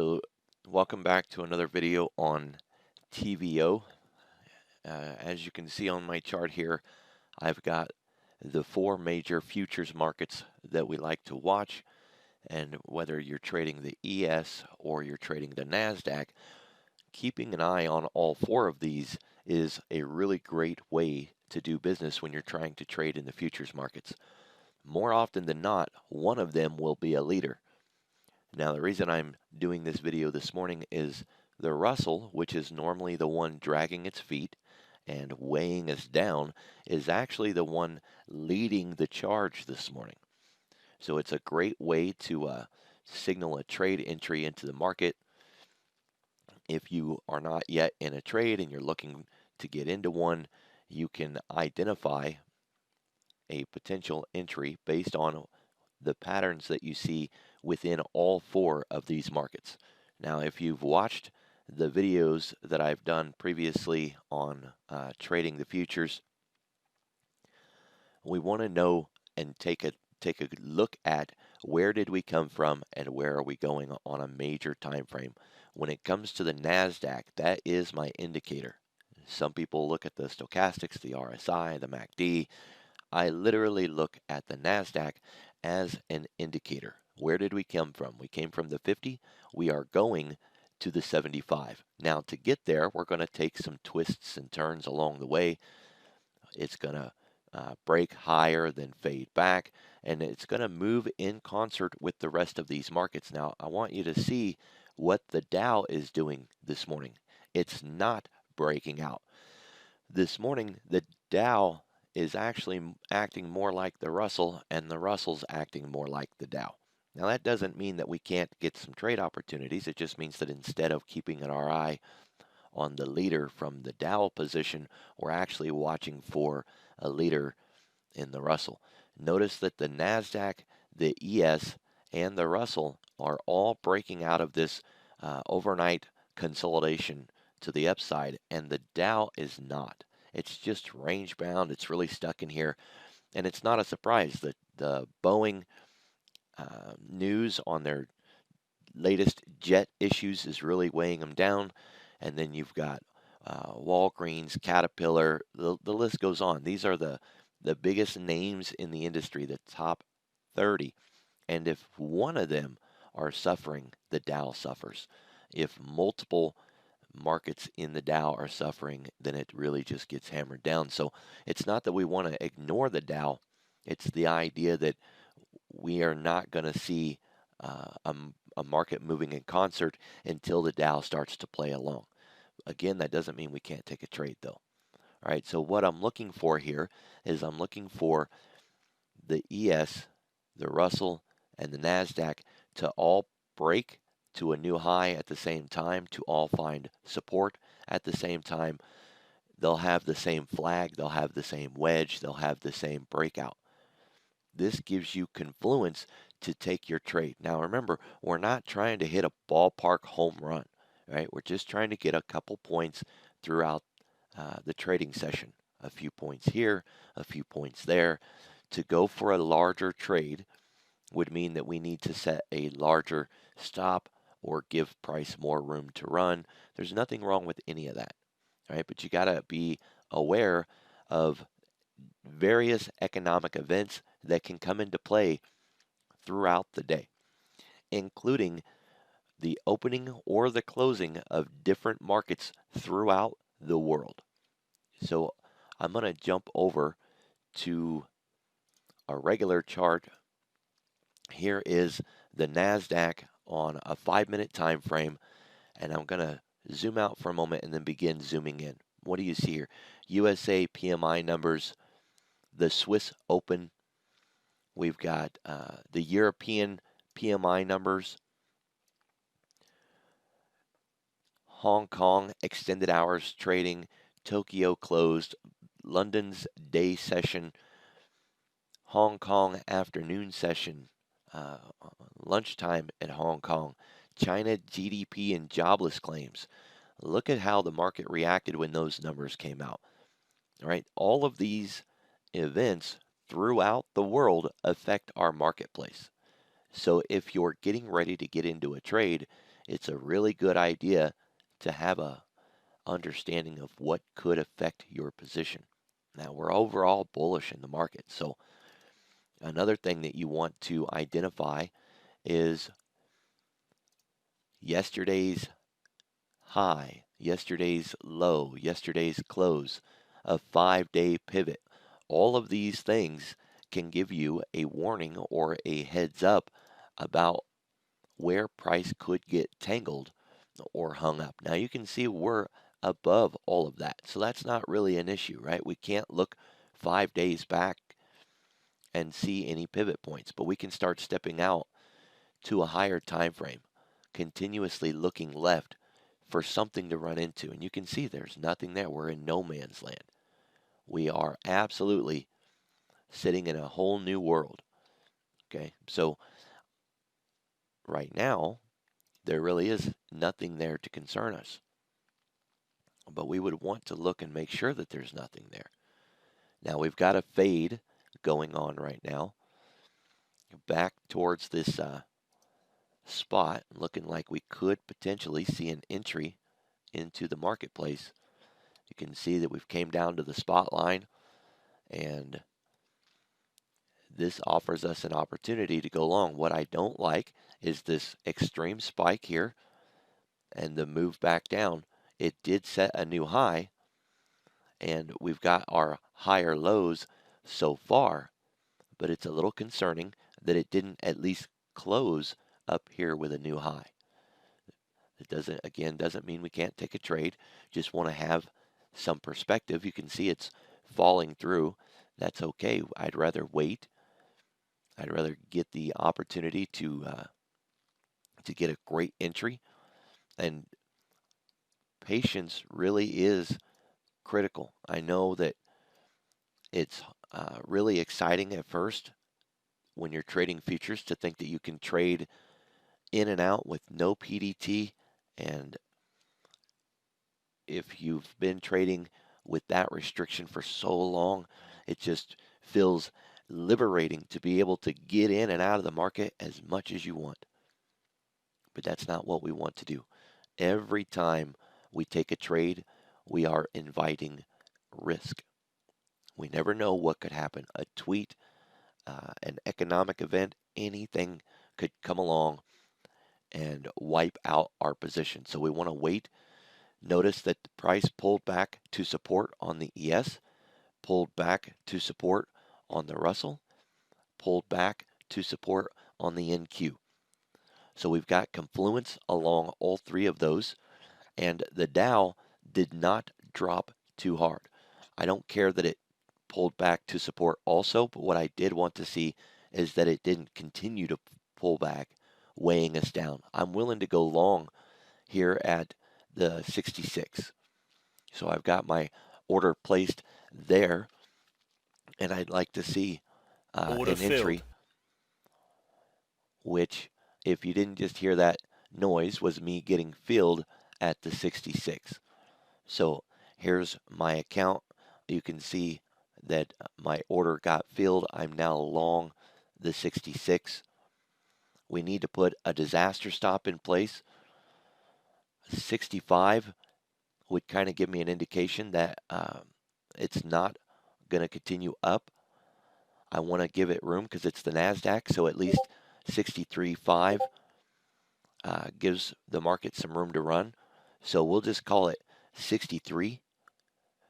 So welcome back to another video on TVO. As you can see on my chart here, I've got the four major futures markets that we like to watch. And whether you're trading the ES or you're trading the NASDAQ, keeping an eye on all four of these is a really great way to do business when you're trying to trade in the futures markets. More often than not, one of them will be a leader. Now, the reason I'm doing this video this morning is the Russell, which is normally the one dragging its feet and weighing us down, is actually the one leading the charge this morning. So it's a great way to signal a trade entry into the market. If you are not yet in a trade and you're looking to get into one, you can identify a potential entry based on the patterns that you see within all four of these markets. Now, if you've watched the videos that I've done previously on trading the futures, we want to know and take a look at where did we come from and where are we going on a major time frame. When it comes to the NASDAQ, that is my indicator. Some people look at the stochastics, the RSI, the MACD. I literally look at the NASDAQ as an indicator. Where did we come from? We came from the 50. We are going to the 75. Now, to get there, we're going to take some twists and turns along the way. It's going to break higher, then fade back, and it's going to move in concert with the rest of these markets. Now, I want you to see what the Dow is doing this morning. It's not breaking out. This morning, the Dow is actually acting more like the Russell, and the Russell's acting more like the Dow. Now, that doesn't mean that we can't get some trade opportunities. It just means that instead of keeping our eye on the leader from the Dow position, we're actually watching for a leader in the Russell. Notice that the NASDAQ, the ES, and the Russell are all breaking out of this overnight consolidation to the upside, and the Dow is not. It's just range bound. It's really stuck in here, and it's not a surprise that the Boeing news on their latest jet issues is really weighing them down. And then you've got Walgreens, Caterpillar, the list goes on. These are the biggest names in the industry, the top 30. And if one of them are suffering, the Dow suffers. If multiple markets in the Dow are suffering, then it really just gets hammered down. So it's not that we want to ignore the Dow. It's the idea that we are not going to see a market moving in concert until the Dow starts to play along. Again, that doesn't mean we can't take a trade, though. All right, so what I'm looking for here is I'm looking for the ES, the Russell, and the NASDAQ to all break to a new high at the same time, to all find support at the same time. They'll have the same flag, they'll have the same wedge, they'll have the same breakout. This gives you confluence to take your trade. Now remember, we're not trying to hit a ballpark home run, right? We're just trying to get a couple points throughout the trading session. A few points here, a few points there. To go for a larger trade would mean that we need to set a larger stop or give price more room to run. There's nothing wrong with any of that, right? But you got to be aware of various economic events that can come into play throughout the day, including the opening or the closing of different markets throughout the world. So I'm going to jump over to a regular chart. Here is the NASDAQ on a 5-minute time frame, and I'm going to zoom out for a moment and then begin zooming in. What do you see here? USA PMI numbers, the Swiss Open. We've got the European PMI numbers, Hong Kong extended hours trading, Tokyo closed, London's day session, Hong Kong afternoon session, lunchtime at Hong Kong, China GDP and jobless claims. Look at how the market reacted when those numbers came out. All right, all of these events throughout the world affect our marketplace. So if you're getting ready to get into a trade, it's a really good idea to have a understanding of what could affect your position. Now, we're overall bullish in the market. So another thing that you want to identify is yesterday's high, yesterday's low, yesterday's close, a 5-day pivot. All of these things can give you a warning or a heads up about where price could get tangled or hung up. Now you can see we're above all of that. So that's not really an issue, right? We can't look 5 days back and see any pivot points, but we can start stepping out to a higher time frame, continuously looking left for something to run into. And you can see there's nothing there. We're in no man's land. We are absolutely sitting in a whole new world. Okay, so right now, there really is nothing there to concern us. But we would want to look and make sure that there's nothing there. Now we've got a fade going on right now. Back towards this spot, looking like we could potentially see an entry into the marketplace. You can see that we've came down to the spot line, and this offers us an opportunity to go long. What I don't like is this extreme spike here and the move back down. It did set a new high, and we've got our higher lows so far, but it's a little concerning that it didn't at least close up here with a new high. It doesn't mean we can't take a trade. Just want to have some perspective. You can see it's falling through. That's okay. I'd rather wait. I'd rather get the opportunity to get a great entry, and patience really is critical. I know that it's really exciting at first when you're trading futures to think that you can trade in and out with no PDT, and if you've been trading with that restriction for so long, it just feels liberating to be able to get in and out of the market as much as you want. But that's not what we want to do. Every time we take a trade, we are inviting risk. We never know what could happen. A tweet, an economic event, anything could come along and wipe out our position. So we want to wait. Notice that the price pulled back to support on the ES, pulled back to support on the Russell, pulled back to support on the NQ. So we've got confluence along all three of those, and the Dow did not drop too hard. I don't care that it pulled back to support also, but what I did want to see is that it didn't continue to pull back, weighing us down. I'm willing to go long here at the 66. So I've got my order placed there, and I'd like to see Order an entry, filled. which, if you didn't just hear that noise, was me getting filled at the 66. So here's my account. You can see that my order got filled. I'm now long the 66. We need to put a disaster stop in place. 65 would kind of give me an indication that it's not going to continue up. I want to give it room because it's the NASDAQ, so at least 63.5 gives the market some room to run. So we'll just call it 63.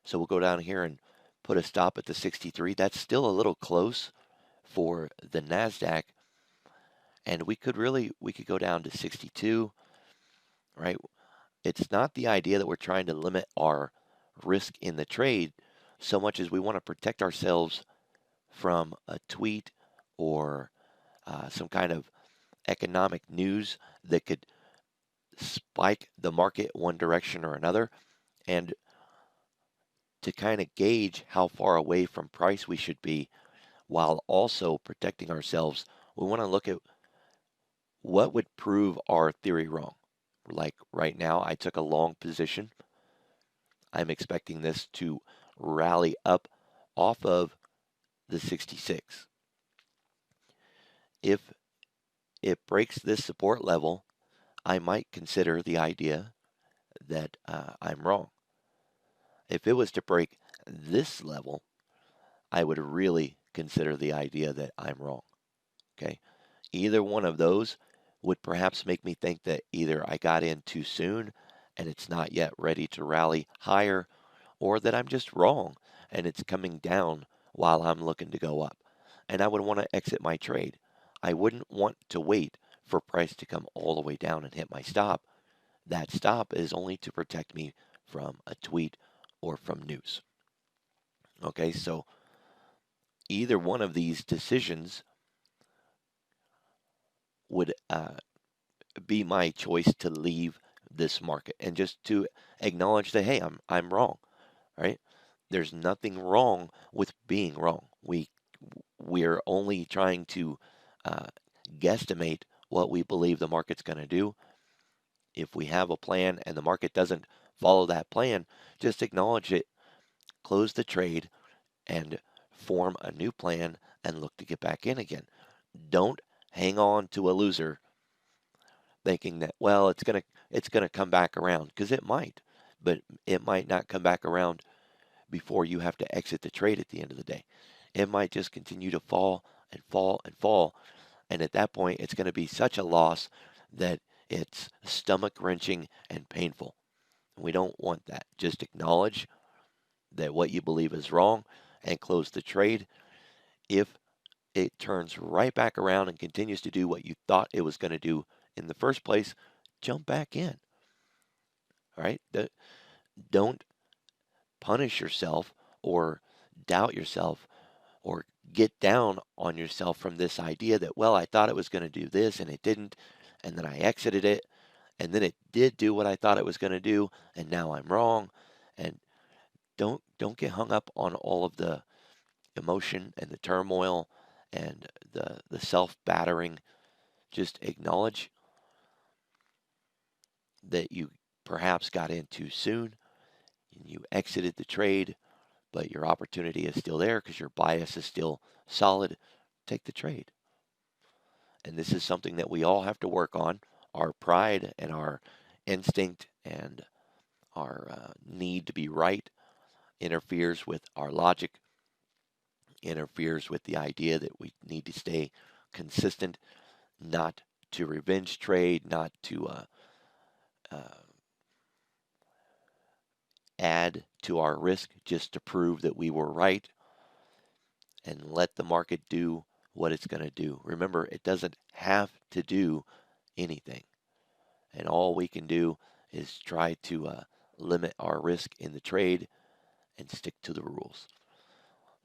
So we'll go down here and put a stop at the 63. That's still a little close for the NASDAQ. And we could go down to 62, right? It's not the idea that we're trying to limit our risk in the trade so much as we want to protect ourselves from a tweet or some kind of economic news that could spike the market one direction or another, and to kind of gauge how far away from price we should be while also protecting ourselves. We want to look at what would prove our theory wrong. Like right now, I took a long position. I'm expecting this to rally up off of the 66. If it breaks this support level, I might consider the idea that I'm wrong. If it was to break this level, I would really consider the idea that I'm wrong. Okay. Either one of those would perhaps make me think that either I got in too soon and it's not yet ready to rally higher, or that I'm just wrong and it's coming down while I'm looking to go up. And I would want to exit my trade. I wouldn't want to wait for price to come all the way down and hit my stop. That stop is only to protect me from a tweet or from news. Okay, so either one of these decisions would be my choice to leave this market and just to acknowledge that, hey, I'm wrong, right? There's nothing wrong with being wrong. We're only trying to uh, guesstimate what we believe the market's going to do. If we have a plan and the market doesn't follow that plan, just acknowledge it, close the trade, and form a new plan and look to get back in again. Don't hang on to a loser thinking that, well, it's gonna come back around, because it might, but it might not come back around before you have to exit the trade at the end of the day. It might just continue to fall and fall and fall, and at that point it's going to be such a loss that it's stomach wrenching and painful. We don't want that. Just acknowledge that what you believe is wrong and close the trade. If it turns right back around and continues to do what you thought it was going to do in the first place, jump back in. All right? Don't punish yourself or doubt yourself or get down on yourself from this idea that, well, I thought it was going to do this and it didn't, and then I exited it, and then it did do what I thought it was going to do, and now I'm wrong. And don't get hung up on all of the emotion and the turmoil and the self-battering. Just acknowledge that you perhaps got in too soon and you exited the trade, but your opportunity is still there because your bias is still solid. Take the trade. And this is something that we all have to work on. Our pride and our instinct and our need to be right interferes with our logic, interferes with the idea that we need to stay consistent, not to revenge trade, not to uh, add to our risk just to prove that we were right, and let the market do what it's going to do. Remember, it doesn't have to do anything. And all we can do is try to limit our risk in the trade and stick to the rules.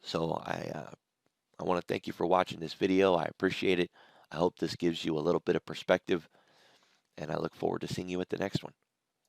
So I want to thank you for watching this video. I appreciate it. I hope this gives you a little bit of perspective, and I look forward to seeing you at the next one.